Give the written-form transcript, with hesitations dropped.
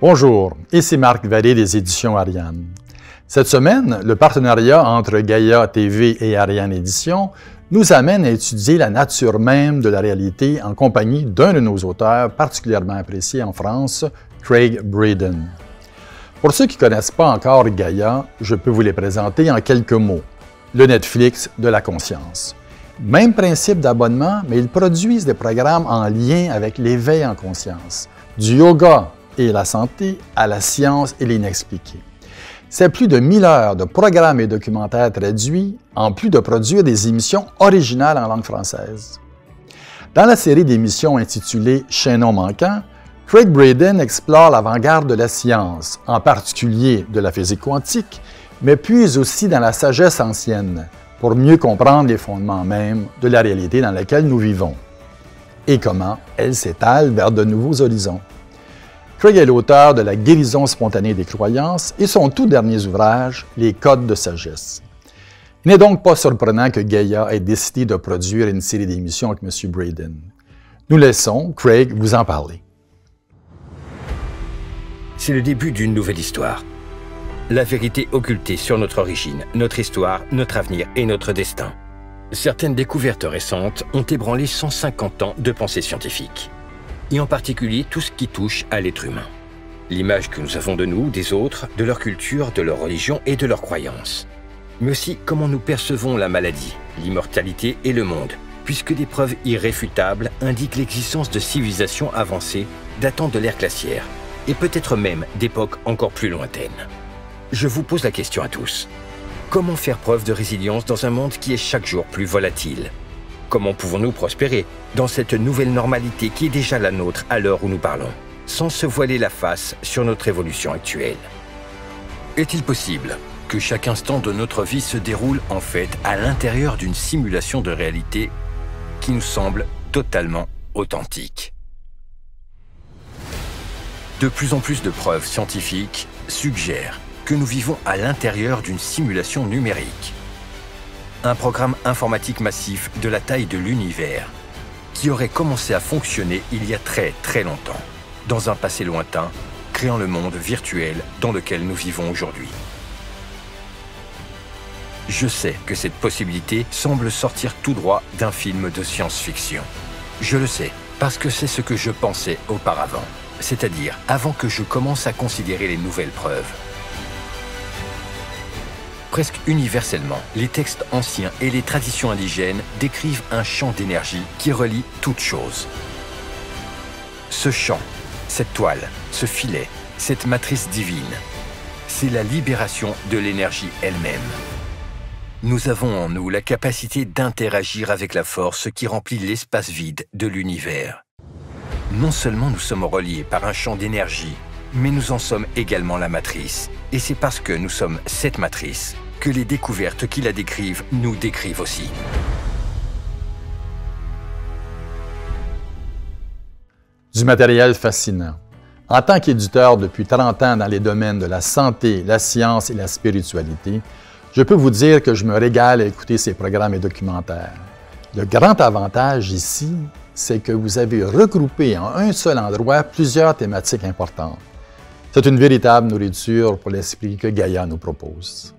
Bonjour, ici Marc Vallée des éditions Ariane. Cette semaine, le partenariat entre Gaïa TV et Ariane Éditions nous amène à étudier la nature même de la réalité en compagnie d'un de nos auteurs particulièrement apprécié en France, Craig Braden. Pour ceux qui ne connaissent pas encore Gaïa, je peux vous les présenter en quelques mots. Le Netflix de la conscience. Même principe d'abonnement, mais ils produisent des programmes en lien avec l'éveil en conscience, du yoga et la santé à la science et l'inexpliqué. C'est plus de 1000 heures de programmes et documentaires traduits, en plus de produire des émissions originales en langue française. Dans la série d'émissions intitulée « Chaînon manquant », Craig Braden explore l'avant-garde de la science, en particulier de la physique quantique, mais puise aussi dans la sagesse ancienne, pour mieux comprendre les fondements mêmes de la réalité dans laquelle nous vivons, et comment elle s'étale vers de nouveaux horizons. Craig est l'auteur de La guérison spontanée des croyances et son tout dernier ouvrage, Les codes de sagesse. Il n'est donc pas surprenant que Gaïa ait décidé de produire une série d'émissions avec M. Braden. Nous laissons Craig vous en parler. C'est le début d'une nouvelle histoire. La vérité occultée sur notre origine, notre histoire, notre avenir et notre destin. Certaines découvertes récentes ont ébranlé 150 ans de pensée scientifique. Et en particulier tout ce qui touche à l'être humain. L'image que nous avons de nous, des autres, de leur culture, de leur religion et de leurs croyances. Mais aussi comment nous percevons la maladie, l'immortalité et le monde, puisque des preuves irréfutables indiquent l'existence de civilisations avancées datant de l'ère glaciaire, et peut-être même d'époques encore plus lointaines. Je vous pose la question à tous. Comment faire preuve de résilience dans un monde qui est chaque jour plus volatile ? Comment pouvons-nous prospérer dans cette nouvelle normalité qui est déjà la nôtre à l'heure où nous parlons, sans se voiler la face sur notre évolution actuelle? Est-il possible que chaque instant de notre vie se déroule en fait à l'intérieur d'une simulation de réalité qui nous semble totalement authentique? De plus en plus de preuves scientifiques suggèrent que nous vivons à l'intérieur d'une simulation numérique. Un programme informatique massif de la taille de l'univers qui aurait commencé à fonctionner il y a très longtemps, dans un passé lointain, créant le monde virtuel dans lequel nous vivons aujourd'hui. Je sais que cette possibilité semble sortir tout droit d'un film de science-fiction. Je le sais parce que c'est ce que je pensais auparavant, c'est-à-dire avant que je commence à considérer les nouvelles preuves. Presque universellement, les textes anciens et les traditions indigènes décrivent un champ d'énergie qui relie toutes choses. Ce champ, cette toile, ce filet, cette matrice divine, c'est la libération de l'énergie elle-même. Nous avons en nous la capacité d'interagir avec la force qui remplit l'espace vide de l'univers. Non seulement nous sommes reliés par un champ d'énergie, mais nous en sommes également la matrice. Et c'est parce que nous sommes cette matrice que les découvertes qui la décrivent nous décrivent aussi. Du matériel fascinant. En tant qu'éditeur depuis 30 ans dans les domaines de la santé, la science et la spiritualité, je peux vous dire que je me régale à écouter ces programmes et documentaires. Le grand avantage ici, c'est que vous avez regroupé en un seul endroit plusieurs thématiques importantes. C'est une véritable nourriture pour l'esprit que Gaïa nous propose.